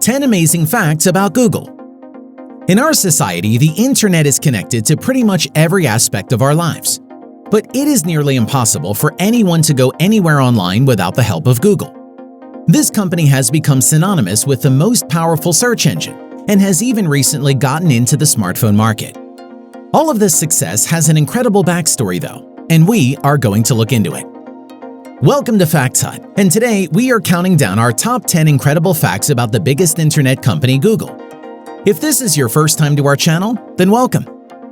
10 amazing facts about Google. In our society, the internet is connected to pretty much every aspect of our lives. But it is nearly impossible for anyone to go anywhere online without the help of Google. This company has become synonymous with the most powerful search engine and has even recently gotten into the smartphone market. All of this success has an incredible backstory though, and we are going to look into it. Welcome to Facts Hut, and today we are counting down our top 10 incredible facts about the biggest internet company, Google. If this is your first time to our channel, then welcome.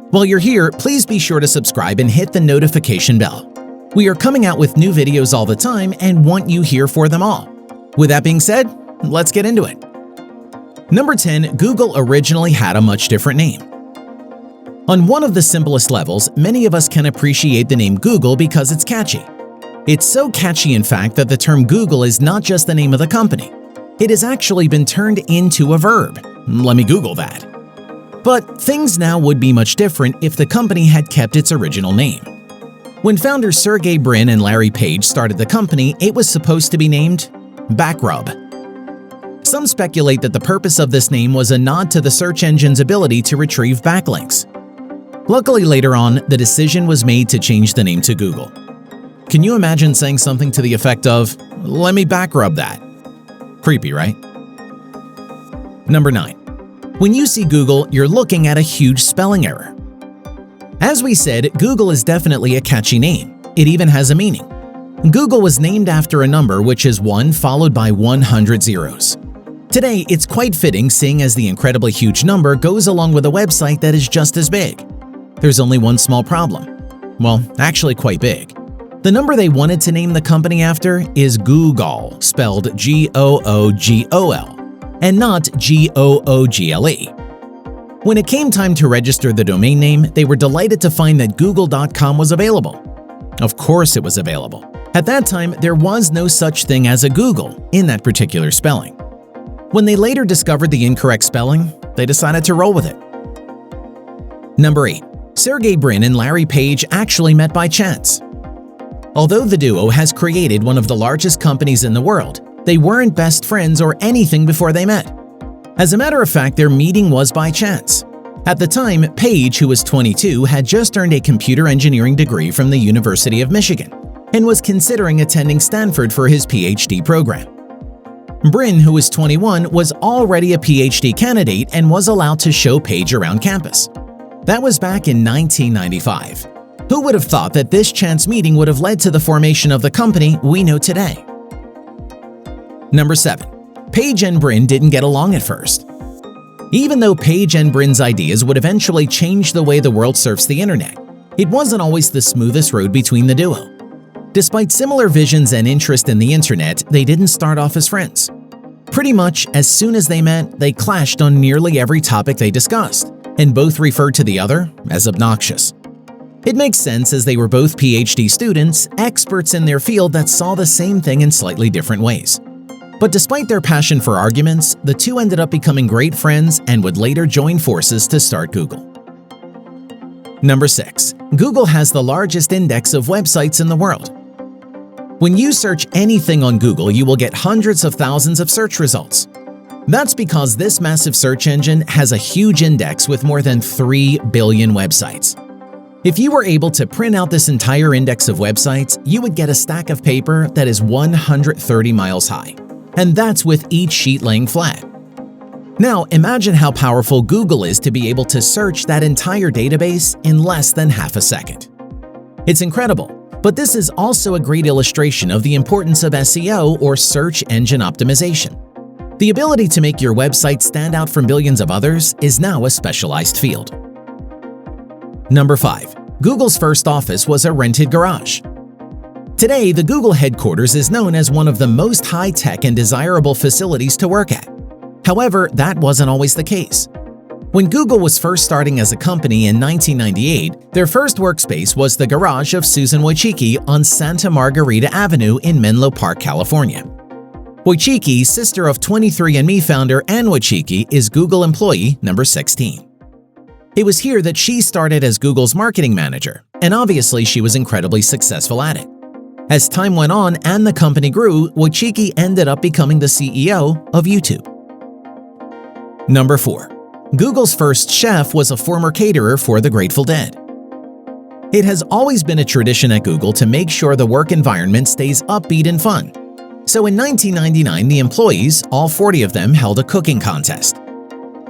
While you're here, please be sure to subscribe and hit the notification bell. We are coming out with new videos all the time and want you here for them all. With that being said, let's get into it. Number 10. Google originally had a much different name. On one of the simplest levels, many of us can appreciate the name Google because it's catchy. It's so catchy, in fact, that the term Google is not just the name of the company. It has actually been turned into a verb. Let me Google that. But things now would be much different if the company had kept its original name. When founders Sergey Brin and Larry Page started the company, it was supposed to be named Backrub. Some speculate that the purpose of this name was a nod to the search engine's ability to retrieve backlinks. Luckily, later on, the decision was made to change the name to Google. Can you imagine saying something to the effect of, "Let me backrub that"? Creepy, right? Number 9. When you see Google, you're looking at a huge spelling error. As we said, Google is definitely a catchy name. It even has a meaning. Google was named after a number which is 1 followed by 100 zeros. Today, it's quite fitting seeing as the incredibly huge number goes along with a website that is just as big. There's only one small problem. Well, actually quite big. The number they wanted to name the company after is Google, spelled G-O-O-G-O-L, and not G-O-O-G-L-E. When it came time to register the domain name, they were delighted to find that Google.com was available. Of course it was available. At that time, there was no such thing as a Google in that particular spelling. When they later discovered the incorrect spelling, they decided to roll with it. Number 8. Sergey Brin and Larry Page actually met by chance. Although the duo has created one of the largest companies in the world, they weren't best friends or anything before they met. As a matter of fact, their meeting was by chance. At the time, Page, who was 22, had just earned a computer engineering degree from the University of Michigan and was considering attending Stanford for his PhD program. Brin, who was 21, was already a PhD candidate and was allowed to show Page around campus. That was back in 1995. Who would have thought that this chance meeting would have led to the formation of the company we know today? Number 7. Page and Brin didn't get along at first. Even though Page and Brin's ideas would eventually change the way the world surfs the internet, it wasn't always the smoothest road between the duo. Despite similar visions and interest in the internet, they didn't start off as friends. Pretty much as soon as they met, they clashed on nearly every topic they discussed, and both referred to the other as obnoxious. It makes sense as they were both PhD students, experts in their field that saw the same thing in slightly different ways. But despite their passion for arguments, the two ended up becoming great friends and would later join forces to start Google. Number 6. Google has the largest index of websites in the world. When you search anything on Google, you will get hundreds of thousands of search results. That's because this massive search engine has a huge index with more than 3 billion websites. If you were able to print out this entire index of websites, you would get a stack of paper that is 130 miles high, and that's with each sheet laying flat. Now, imagine how powerful Google is to be able to search that entire database in less than half a second. It's incredible, but this is also a great illustration of the importance of SEO, or search engine optimization. The ability to make your website stand out from billions of others is now a specialized field. Number 5. Google's first office was a rented garage. Today, the Google headquarters is known as one of the most high-tech and desirable facilities to work at. However, that wasn't always the case. When Google was first starting as a company in 1998, their first workspace was the garage of Susan Wojcicki on Santa Margarita Avenue in Menlo Park, California. Wojcicki, sister of 23andMe founder Anne Wojcicki, is Google employee number 16. It was here that she started as Google's marketing manager, and obviously she was incredibly successful at it. As time went on and the company grew, Wojcicki ended up becoming the CEO of YouTube. Number 4. Google's first chef was a former caterer for the Grateful Dead. It has always been a tradition at Google to make sure the work environment stays upbeat and fun. So in 1999, the employees, all 40 of them, held a cooking contest.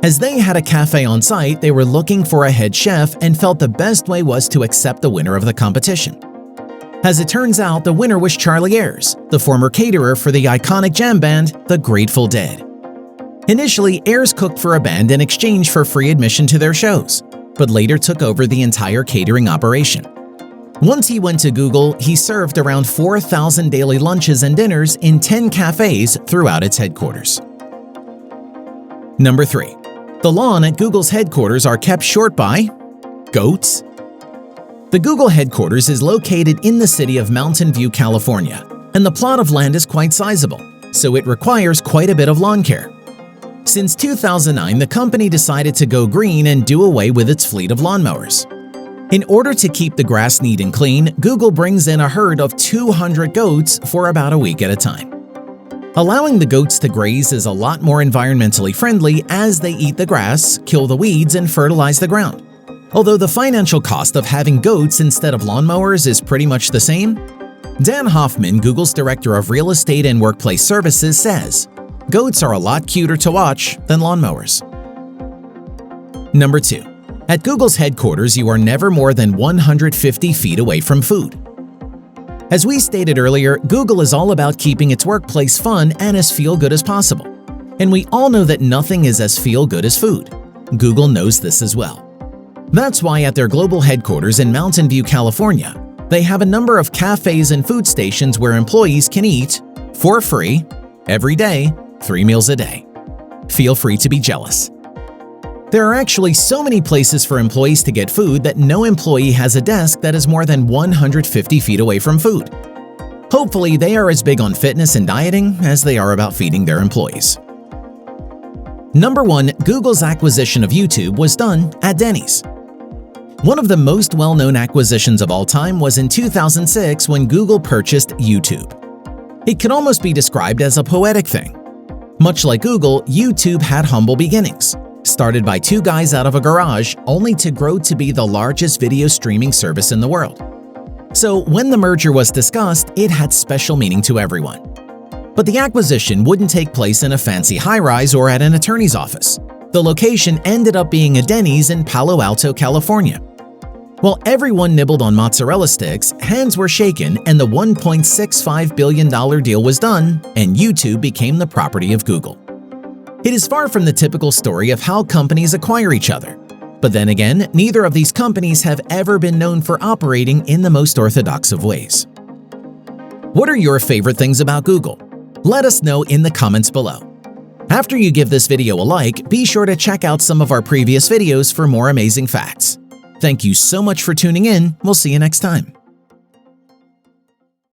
As they had a cafe on site, they were looking for a head chef and felt the best way was to accept the winner of the competition. As it turns out, the winner was Charlie Ayers, the former caterer for the iconic jam band, the Grateful Dead. Initially, Ayers cooked for a band in exchange for free admission to their shows, but later took over the entire catering operation. Once he went to Google, he served around 4,000 daily lunches and dinners in 10 cafes throughout its headquarters. Number 3. The lawn at Google's headquarters are kept short by goats. The Google headquarters is located in the city of Mountain View, California, and the plot of land is quite sizable, so it requires quite a bit of lawn care. Since 2009, the company decided to go green and do away with its fleet of lawnmowers. In order to keep the grass neat and clean, Google brings in a herd of 200 goats for about a week at a time. Allowing the goats to graze is a lot more environmentally friendly as they eat the grass, kill the weeds, and fertilize the ground. Although the financial cost of having goats instead of lawnmowers is pretty much the same, Dan Hoffman, Google's Director of Real Estate and Workplace Services, says, "Goats are a lot cuter to watch than lawnmowers." Number 2. At Google's headquarters, you are never more than 150 feet away from food. As we stated earlier, Google is all about keeping its workplace fun and as feel-good as possible. And we all know that nothing is as feel-good as food. Google knows this as well. That's why at their global headquarters in Mountain View, California, they have a number of cafes and food stations where employees can eat, for free, every day, 3 meals a day. Feel free to be jealous. There are actually so many places for employees to get food that no employee has a desk that is more than 150 feet away from food. Hopefully, they are as big on fitness and dieting as they are about feeding their employees. Number 1. Google's acquisition of YouTube was done at Denny's. One of the most well-known acquisitions of all time was in 2006 when Google purchased YouTube. It could almost be described as a poetic thing. Much like Google, YouTube had humble beginnings, started by 2 guys out of a garage, only to grow to be the largest video streaming service in the world. So when the merger was discussed, it had special meaning to everyone. But the acquisition wouldn't take place in a fancy high-rise or at an attorney's office. The location ended up being a Denny's in Palo Alto, California. While everyone nibbled on mozzarella sticks, hands were shaken and the $1.65 billion deal was done, and YouTube became the property of Google. It is far from the typical story of how companies acquire each other. But then again, neither of these companies have ever been known for operating in the most orthodox of ways. What are your favorite things about Google? Let us know in the comments below. After you give this video a like, be sure to check out some of our previous videos for more amazing facts. Thank you so much for tuning in. We'll see you next time.